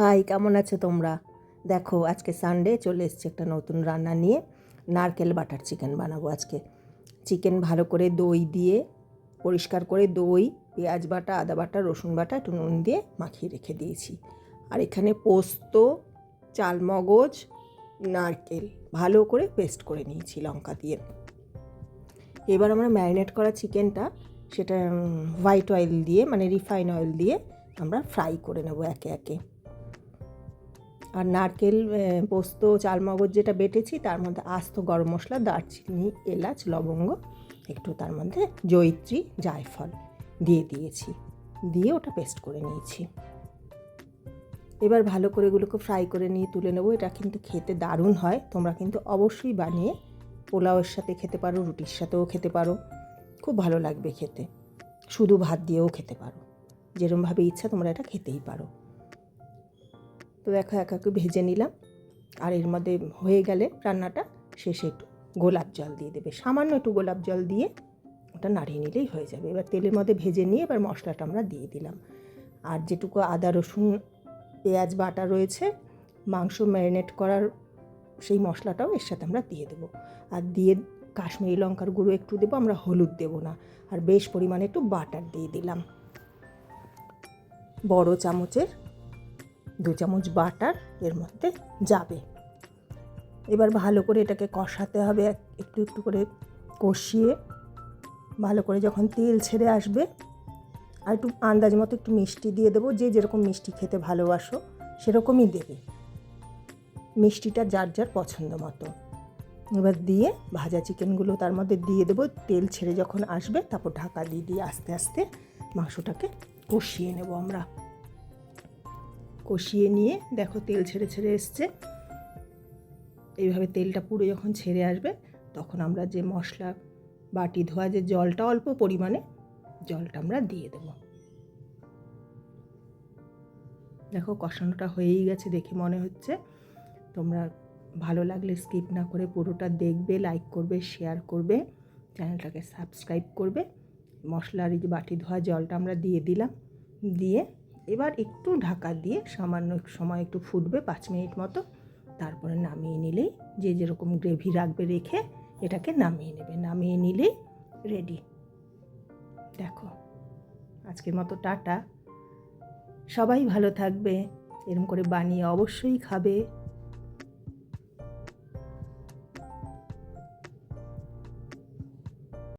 High, কেমন আছো তোমরা? দেখো, আজকে সানডে, চলে এসেছে একটা নতুন রান্না নিয়ে। নারকেল বাটার চিকেন বানাবো আজকে। চিকেন ভালো করে দই দিয়ে পরিষ্কার করে দই, পেঁয়াজ বাটা, আদা বাটা, রসুন বাটা, একটু নুন দিয়ে মাখিয়ে রেখে দিয়েছি। আর এখানে পোস্ত, চালমগজ, নারকেল ভালো করে পেস্ট করে নিয়েছি লঙ্কা দিয়ে। এবার আমরা ম্যারিনেট করা চিকেনটা সেটা হোয়াইট অয়েল দিয়ে, মানে রিফাইন অয়েল দিয়ে আমরা ফ্রাই করে নেব একে একে। আর নারকেল, পোস্ত, চালমগজ যেটা বেটেছি তার মধ্যে আস্ত গরম মশলা, দারচিনি, এলাচ, লবঙ্গ, একটু তার মধ্যে জয়িত্রী, জায়ফল দিয়ে দিয়েছি, দিয়ে ওটা পেস্ট করে নিয়েছি। এবার ভালো করে এগুলোকে ফ্রাই করে নিয়ে তুলে নেবো। এটা কিন্তু খেতে দারুণ হয়, তোমরা কিন্তু অবশ্যই বানিয়ে পোলাওয়ের সাথে খেতে পারো, রুটির সাথেও খেতে পারো, খুব ভালো লাগবে খেতে। শুধু ভাত দিয়েও খেতে পারো, যেরকমভাবে ইচ্ছা তোমরা এটা খেতেই পারো। তো দেখো, এক এক ভেজে নিলাম। আর এর মধ্যে হয়ে গেলে রান্নাটা শেষে একটু গোলাপ জল দিয়ে দেবে, সামান্য একটু গোলাপ জল দিয়ে ওটা নাড়িয়ে নিলেই হয়ে যাবে। এবার তেলের মধ্যে ভেজে নিয়ে এবার মশলাটা আমরা দিয়ে দিলাম। আর যেটুকু আদা রসুন পেঁয়াজ বাটা রয়েছে, মাংস ম্যারিনেট করার সেই মশলাটাও এর সাথে আমরা দিয়ে দেবো। আর দিয়ে কাশ্মীরি লঙ্কার গুঁড়ো একটু দেবো, আমরা হলুদ দেবো না। আর বেশ পরিমাণে একটু বাটার দিয়ে দিলাম, বড় চামচের 2 চামচ বাটার এর মধ্যে যাবে। এবার ভালো করে এটাকে কষাতে হবে, একটু একটু করে কষিয়ে ভালো করে যখন তেল ছেড়ে আসবে, আর একটু আন্দাজ মতো একটু মিষ্টি দিয়ে দেবো। যে যেরকম মিষ্টি খেতে ভালোবাসো সেরকমই দেবে, মিষ্টিটা যার যার পছন্দ মতো। এবার দিয়ে ভাজা চিকেনগুলো তার মধ্যে দিয়ে দেবো। তেল ছেড়ে যখন আসবে তারপর ঢাকা দিয়ে দিয়ে আস্তে আস্তে মাংসটাকে কষিয়ে নেব আমরা। কষিয়ে নিয়ে দেখো তেল ছেড়ে ছেড়ে এসছে। এইভাবে তেলটা পুরো যখন ছেড়ে আসবে তখন আমরা যে মশলা বাটি ধোয়া যে জলটা, অল্প পরিমাণে জলটা আমরা দিয়ে দেব। দেখো কষানোটা হয়েই গেছে দেখে মনে হচ্ছে। তোমরা ভালো লাগলে স্কিপ না করে পুরোটা দেখবে, লাইক করবে, শেয়ার করবে, চ্যানেলটাকে সাবস্ক্রাইব করবে। মশলার এই যে বাটি ধোয়া জলটা আমরা দিয়ে দিলাম, দিয়ে এবার একটু ঢাকা দিয়ে সামান্য সময় একটু ফুটবে, 5 মিনিট মতো। তারপরে নামিয়ে নিলেই, যে যেরকম গ্রেভি রাখবে রেখে এটাকে নামিয়ে নেবে, নামিয়ে নিলেই রেডি। দেখো, আজকের মতো টাটা। সবাই ভালো থাকবে, এরকম করে বানিয়ে অবশ্যই খাবে।